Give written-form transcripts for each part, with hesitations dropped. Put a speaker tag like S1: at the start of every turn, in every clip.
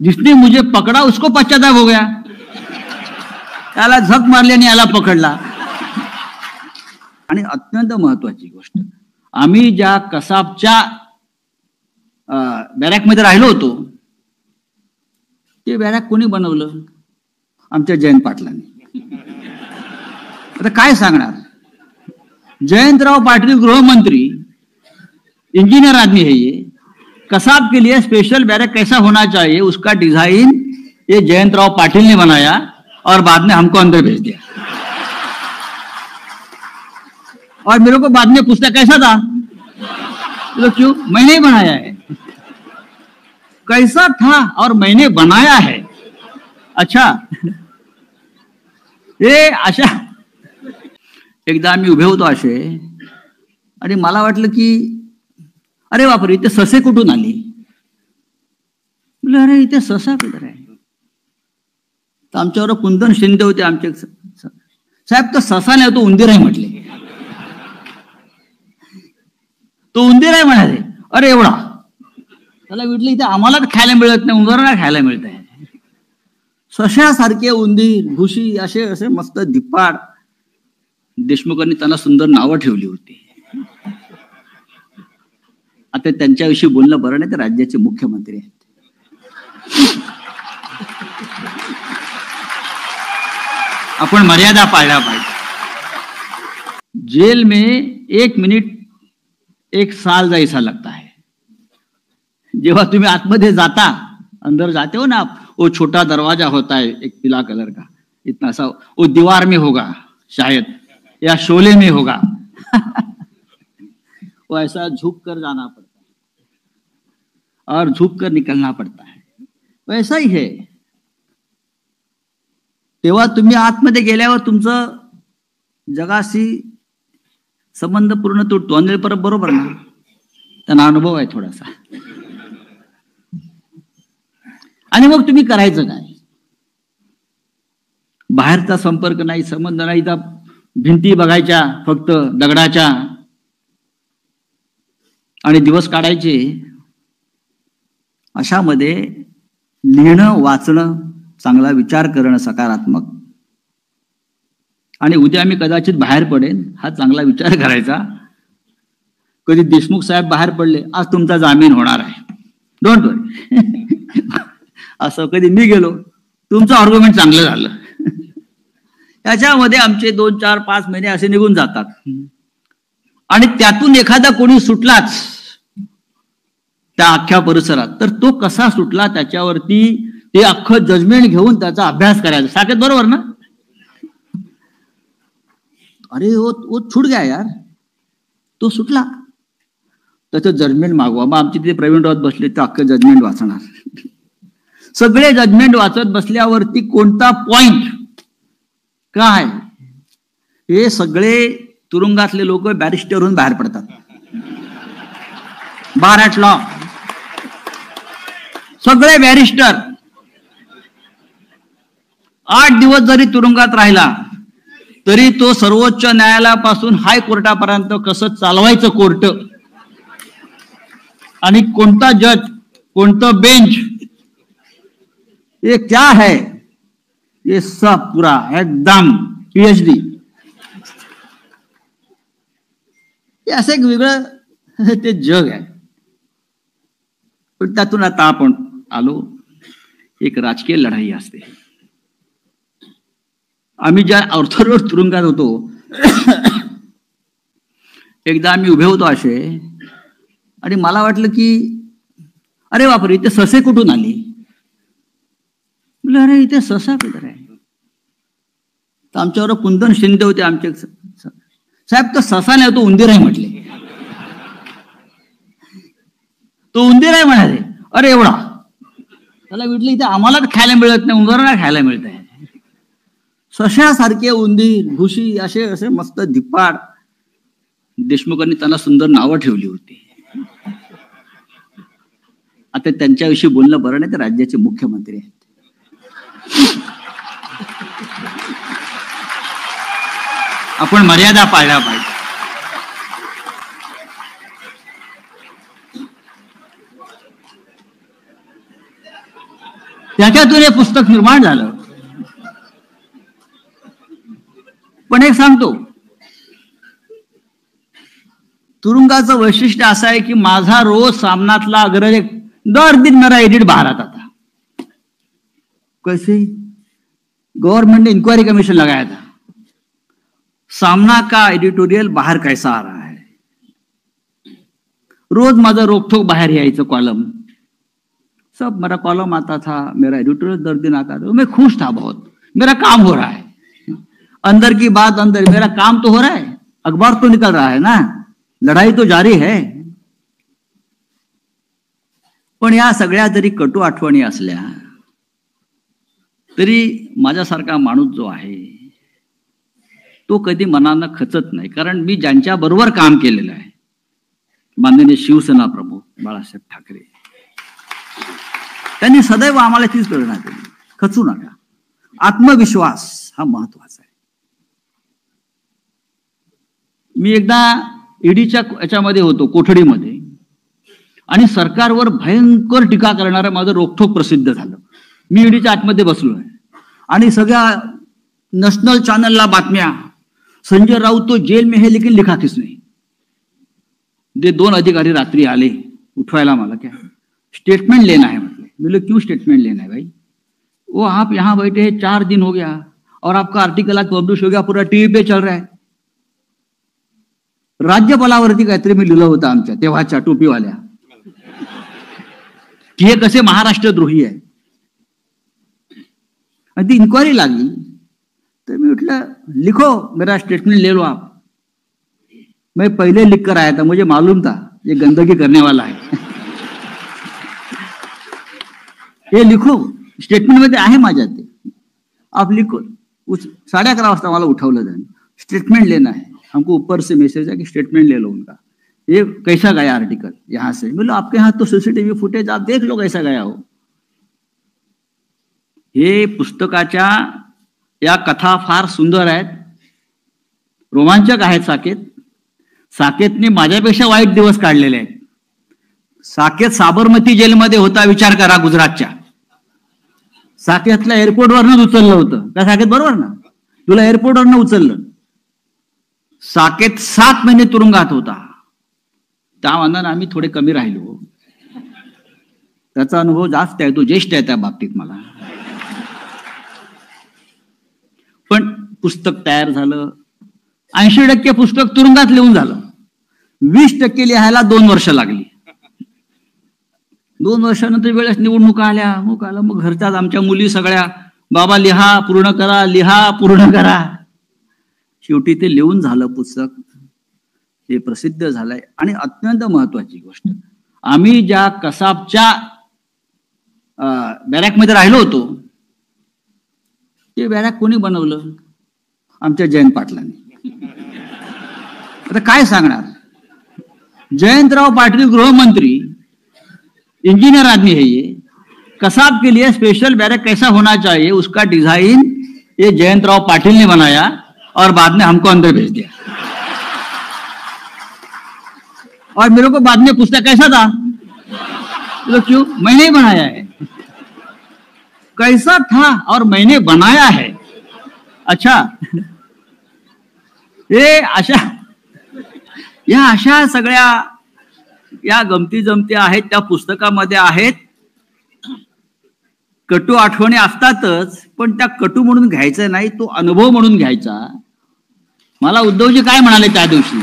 S1: जिसने मुझे पकडा उसको पश्चाताप हो गया. त्याला झक मारली आणि याला पकडला. आणि अत्यंत महत्वाची गोष्ट, आम्ही ज्या कसाबच्या बॅरॅकमध्ये राहिलो होतो ते बॅरॅक कोणी बनवलं? आमच्या जयंत पाटलांनी. आता काय सांगणार? जयंतराव पाटील गृहमंत्री, इंजीनियर आदमी है ये. कसाब के लिए स्पेशल बैरक कैसा होना चाहिए उसका डिजाइन ये जयंतराव पाटिल ने बनाया और बाद में हमको अंदर भेज दिया. और मेरे को बाद में पूछता कैसा था, तो क्यों? मैंने बनाया है. कैसा था और मैंने बनाया है. अच्छा. हे अशा एकदा आम्ही उभे होतो असे आणि मला वाटलं की अरे बापरे, इथे ससे कुठून आली? अरे इथे ससा कुठे आहे? तर आमच्यावर कुंदन शिंदे होते आमचे साहेब. तो ससा नाही, तो उंदीर आहे म्हटले. तो उंदीर आहे म्हणाले. अरे एवढा. त्याला म्हटलं इथे आम्हाला खायला मिळत नाही, उंदरांना खायला मिळत आहे. सशासारखे उंदीर, घुशी असे असे मस्त धिप्पाड. देशमुखांनी त्यांना सुंदर नावं ठेवली होती. आता त्यांच्याविषयी बोलणं बरं नाही, ते राज्याचे मुख्यमंत्री आहेत. आपण मर्यादा पाळल्या पाहिजे. जेल में 1 मिनिट 1 साल जैसा लगता है. जेव्हा तुम्ही आतमध्ये जाता, अंदर जाते हो ना, वो छोटा दरवाजा होता है एक पीला कलर का, इतना सा, वो दीवार में होगा शायद या शोले में होगा. वो ऐसा झुक कर जाना पड़ता है और झुक कर निकलना पड़ता है. वैसा ही है. तेव्हा तुम्ही आतमध्ये गेल्यावर तुमचं जगाशी संबंध पूर्ण तुटतो. अनिल परब बरोबर ना, त्यांना अनुभव आहे थोडासा. आणि मग तुम्ही करायचं काय? बाहेरचा संपर्क नाही, संबंध नाही, तर भिंती बघायच्या फक्त दगडाच्या आणि दिवस काढायचे. अशामध्ये लिहिणं, वाचणं, चांगला विचार करणं सकारात्मक, आणि उद्या मी कदाचित बाहेर पडेन हा चांगला विचार करायचा. कधी देशमुख साहेब बाहेर पडले, आज तुमचा जामीन होणार आहे, डोंट वरी. असं कधी मी गेलो, तुमचं आर्ग्युमेंट चांगलं झालं. त्याच्यामध्ये आमचे 2, 4, 5 महिने असे निघून जातात. आणि त्यातून एखादा कोणी सुटलाच त्या अख्ख्या परिसरात, तर तो कसा सुटला त्याच्यावरती ते अख्खं जजमेंट घेऊन त्याचा अभ्यास करायचा. साकेत बरोबर ना? अरे वो छूट गया यार, तो सुटला, त्याचं जजमेंट मागवा. मग आमचे तिथे प्रवीण राऊत बसले, तर अख्खं जजमेंट वाचणार. सगळे जजमेंट वाचत बसल्यावरती कोणता पॉइंट काय, हे सगळे तुरुंगातले लोक बॅरिस्टर होऊन बाहेर पडतात. बार ॲट लॉ सगळे बॅरिस्टर. 8 दिवस जरी तुरुंगात राहिला तरी तो सर्वोच्च न्यायालयापासून हायकोर्टापर्यंत कसं चालवायचं कोर्ट, आणि कोणता जज, कोणतं बेंच, ये क्या है, ये सब पूरा एकदम PhD. हे असं एक वेगळं ते जग आहे. पण त्यातून आता आपण आलो, एक राजकीय लढाई असते. आम्ही ज्या ऑर्थोडॉक्स तुरुंगात होतो, एकदा आम्ही उभे होतो असे आणि मला वाटलं की अरे बापरे, इथे ससे कुठून आली? अरे इथे ससा कुठे आहे? तर आमच्यावर कुंदन शिंदे होते आमचे साहेब. तो ससा नाही, तो उंदीर आहे म्हटले. तो उंदीर आहे म्हणाले. अरे एवढा. त्याला म्हटलं इथे आम्हाला खायला मिळत नाही, उंदरांना खायला मिळत आहे. सशासारखे उंदीर, घुशी असे असे मस्त धिप्पाड. देशमुखांनी त्यांना सुंदर नावं ठेवली होती. आता त्यांच्याविषयी बोलणं बरं नाही, ते राज्याचे मुख्यमंत्री आहेत. आपण मर्यादा पाळल्या पाहिजे. त्याच्यातून हे पुस्तक निर्माण झालं. पण एक सांगतो, तुरुंगाचं वैशिष्ट्य असं आहे की माझा रोज सामनातला अग्रलेख दर दिन मेरा एडिट बाहर आता था. कैसे? गवर्नमेंट ने इंक्वायरी कमीशन लगाया था, सामना का एडिटोरियल बाहर कैसा आ रहा है. रोज माझा रोकठोक बाहर यायचं कॉलम, सब मेरा कॉलम आता था, मेरा एडिटोरियल दर दिन आता था. मैं खुश था बहुत, मेरा काम हो रहा है. अंदर की बात अंदर, मेरा काम तो हो रहा है, अखबार तो निकल रहा है ना, लढाई तो जारी है. पण या सगळ्या जरी कटू आठवणी असल्या तरी माझ्यासारखा माणूस जो आहे तो कधी मनानं खचत नाही. कारण मी ज्यांच्या बरोबर काम केलेलं आहे, माननीय शिवसेना प्रमुख बाळासाहेब ठाकरे, त्यांनी सदैव आम्हाला तीच प्रेरणा दिली, खचू नका, आत्मविश्वास हा महत्वाचा आहे. मी एकदा ईडीच्या याच्यामध्ये होतो, कोठडीमध्ये, आणि सरकारवर भयंकर टीका करणारं माझं रोखठोक प्रसिद्ध झालं. मी ईडीच्या आतमध्ये बसलोय आणि सगळ्या नॅशनल चॅनलला बातम्या, संजय राऊत तो जेल में है लेकिन लिखा किसने. जे 2 अधिकारी रात्री आले उठवायला मला, क्या स्टेटमेंट लेना है. मतलब बोले क्यों स्टेटमेंट लेना है भाई, वो आप यहाँ बैठे हैं 4 दिन हो गया और आपका आर्टिकल आज पब्लिश हो गया, पूरा टीवी पे चल रहा है. राज्यपालावरती काहीतरी मी लिहिलं होतं आमच्या तेव्हाच्या टोपीवाल्या की हे कसे महाराष्ट्रद्रोही आहे. आणि ती इन्क्वायरी लागली तर मी म्हटलं लिखो, मेरा स्टेटमेंट ले लो आप. मैं पहले लिख कर आया था, मुझे मालूम था ये गंदगी करने वाला है. ये लिखो, स्टेटमेंट मध्ये आहे माझ्या ते, आप लिखो. 11:30 वाजता मला उठवलं त्यांनी, स्टेटमेंट लेना है, हमको ऊपर से मैसेज है कि स्टेटमेंट ले लो उनका, ये कैसा गया आर्टिकल यहां से. बोलो आपके यहाँ तो सीसीटीवी फुटेज, आप देख लो कैसा गया हो. हे पुस्तकाच्या या कथा फार सुंदर आहेत, रोमांचक आहेत. साकेतने माझ्यापेक्षा वाईट दिवस काढलेले आहेत. साकेत साबरमती जेलमध्ये होता, विचार करा, गुजरातच्या. साकेतला एअरपोर्टवरनं उचललं होतं का, साकेत बरोबर ना, तुला एअरपोर्टवरनं उचललं. साकेत 7 महिने तुरुंगात होता. त्या मानानं आम्ही थोडे कमी राहिलो, त्याचा अनुभव जास्त आहे, तो ज्येष्ठ आहे त्या बाबतीत मला. पण पुस्तक तयार झालं, 80% पुस्तक तुरुंगात लिहून झालं, 20% लिहायला 2 वर्ष लागली. 2 वर्षानंतर वेळेस निवडणुका आल्या, मग घरच्याच आमच्या मुली सगळ्या, बाबा लिहा पूर्ण करा, लिहा पूर्ण करा. शेवटी ते लिहून झालं पुस्तक, ते प्रसिद्ध झालंय. आणि अत्यंत महत्वाची गोष्ट, आम्ही ज्या कसाबच्या बॅरॅकमध्ये राहिलो होतो, ते बॅरॅक कोणी बनवलं? आमच्या जयंत पाटलांनी. आता काय सांगणार, जयंतराव पाटील गृहमंत्री, इंजीनियर आदमी है ये, कसाब के लिए स्पेशल बैरक कैसा होना चाहिए उसका डिजाइन ये जयंतराव पाटिल ने बनाया और बाद में हमको अंदर भेज दिया. और मेरे को बाद में पूछता कैसा था, तो क्यों, मैंने ही बनाया है. कैसा था और मैंने बनाया है. अच्छा, ये अशा सगळ्या या गमती जमती आहेत त्या पुस्तकामध्ये आहेत. कटू आठवणी असतातच, पण त्या कटू म्हणून घ्यायचा नाही, तो अनुभव म्हणून घ्यायचा. मला उद्धवजी काय म्हणाले त्या दिवशी,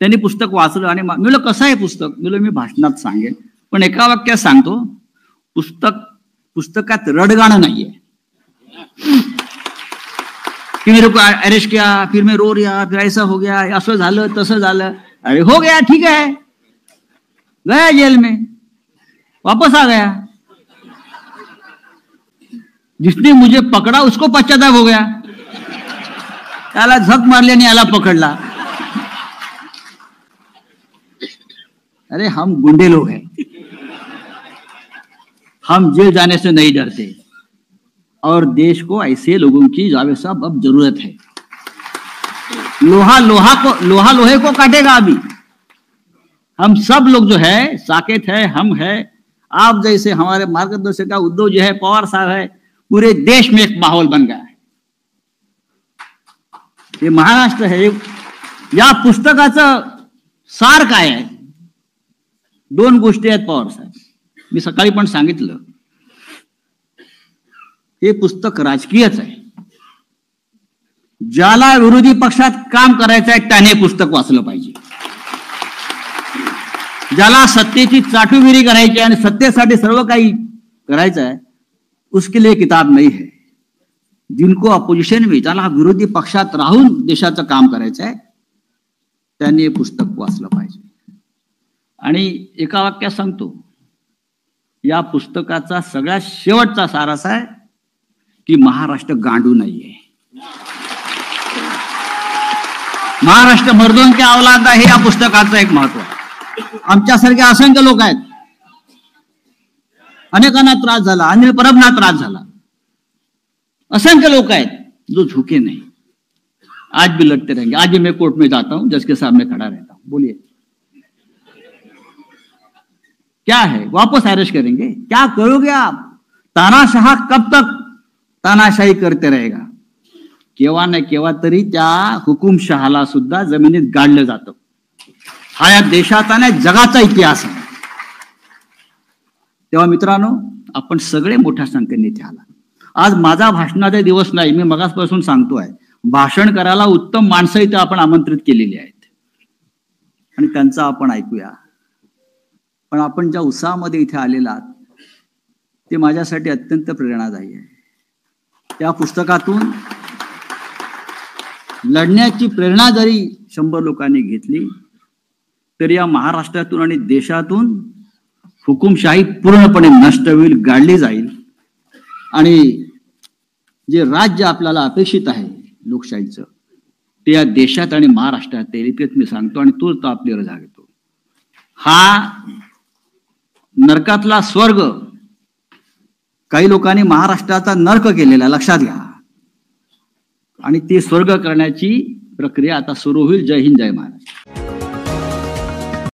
S1: त्यांनी पुस्तक वाचलं आणि मी म्हणलं कसं आहे पुस्तक, मी भाषणात सांगेन, पण एका वाक्यात सांगतो, पुस्तकात रडगाणं नाहीये कि मेरे को अरेस्ट किया, फिर मैं रो रहा, फिर ऐसा हो गया, असं झालं तसं झालं. अरे हो गया, ठीक है, गया जेल में, वापस आ गया. जिसने मुझे पकड़ा उसको पश्चाताप हो गया, त्याला झक मारली आणि याला पकडला. अरे हम गुंडे लोग हैं, हम जेल जाने से नहीं डरते और देश को ऐसे लोगों की जावेद साहब अब जरूरत है. लोहा लोहे को काटेगा. अभी हम सब लोग जो है, साकेत है, हम है, आप जैसे हमारे मार्गदर्शक उद्धव जी है, पवार साहब है, पूरे देश में एक माहौल बन गया है. हे महाराष्ट्र है. या पुस्तकाचं सार काय आहे? 2 गोष्टी आहेत पवार साहेब. मी सकाळी पण सांगितलं, हे पुस्तक राजकीयच आहे. ज्याला विरोधी पक्षात काम करायचं आहे त्याने पुस्तक वाचलं पाहिजे. ज्याला सत्तेची चाटुगिरी करायची आणि सत्तेसाठी सर्व काही करायचं आहे, उसके लिए किताब नहीं है. जिनको अपोजिशन में, ज्याला विरोधी पक्षात राहून देशाचं काम करायचं आहे, त्यांनी हे पुस्तक वाचलं पाहिजे. आणि एका वाक्यात सांगतो, या पुस्तकाचा सगळ्यात शेवटचा सार असा आहे की महाराष्ट्र गांडू नाहीये. महाराष्ट्र मर्दों के औलाद आहे, या पुस्तकाचं एक महत्व आहे. आमच्यासारखे असंख्य लोक आहेत, अनेकांना त्रास झाला, अनिल परबना त्रास झाला, असंख्य लोग हैं जो झुके नहीं, आज भी लड़ते रहेंगे. आज भी मैं कोर्ट में जाता हूं, जज के सामने खड़ा रहता हूं. बोलिए क्या है? वापस अरेस्ट करेंगे? क्या करोगे आप? तानाशाह कब तक तानाशाही करते रहेगा? केव्हा ना केव्हा तरी त्या हुकुमशहाला सुद्धा जमिनीत गाडलं जातं. हा या देशाचा आणि जगाचा इतिहास आहे. तेव्हा मित्रांनो, आपण सगळे मोठ्या संख्येने इथे आला. आज माझा भाषणाचा दिवस नाही, मी मगासपासून सांगतोय. भाषण करायला उत्तम माणसं इथे आपण आमंत्रित केलेली आहेत आणि त्यांचं आपण ऐकूया. पण आपण ज्या उत्साहामध्ये इथे आलेला आहात ते माझ्यासाठी अत्यंत प्रेरणादायी आहे. त्या पुस्तकातून लढण्याची प्रेरणा जरी 100 लोकांनी घेतली तरी या महाराष्ट्रातून आणि देशातून हुकुमशाही पूर्णपणे नष्ट होईल, गाडली जाईल. आणि जे राज्य आपल्याला अपेक्षित आहे लोकशाहीचं, ते या देशात आणि महाराष्ट्रात येईल, इतकेच मी सांगतो. आणि तोच तो आपली रजा घेतो. हा नरकातला स्वर्ग काही लोकांनी महाराष्ट्राचा नरक केलेला, लक्षात घ्या. आणि ते स्वर्ग करण्याची प्रक्रिया आता सुरू होईल. जय हिंद, जय महाराष्ट्र.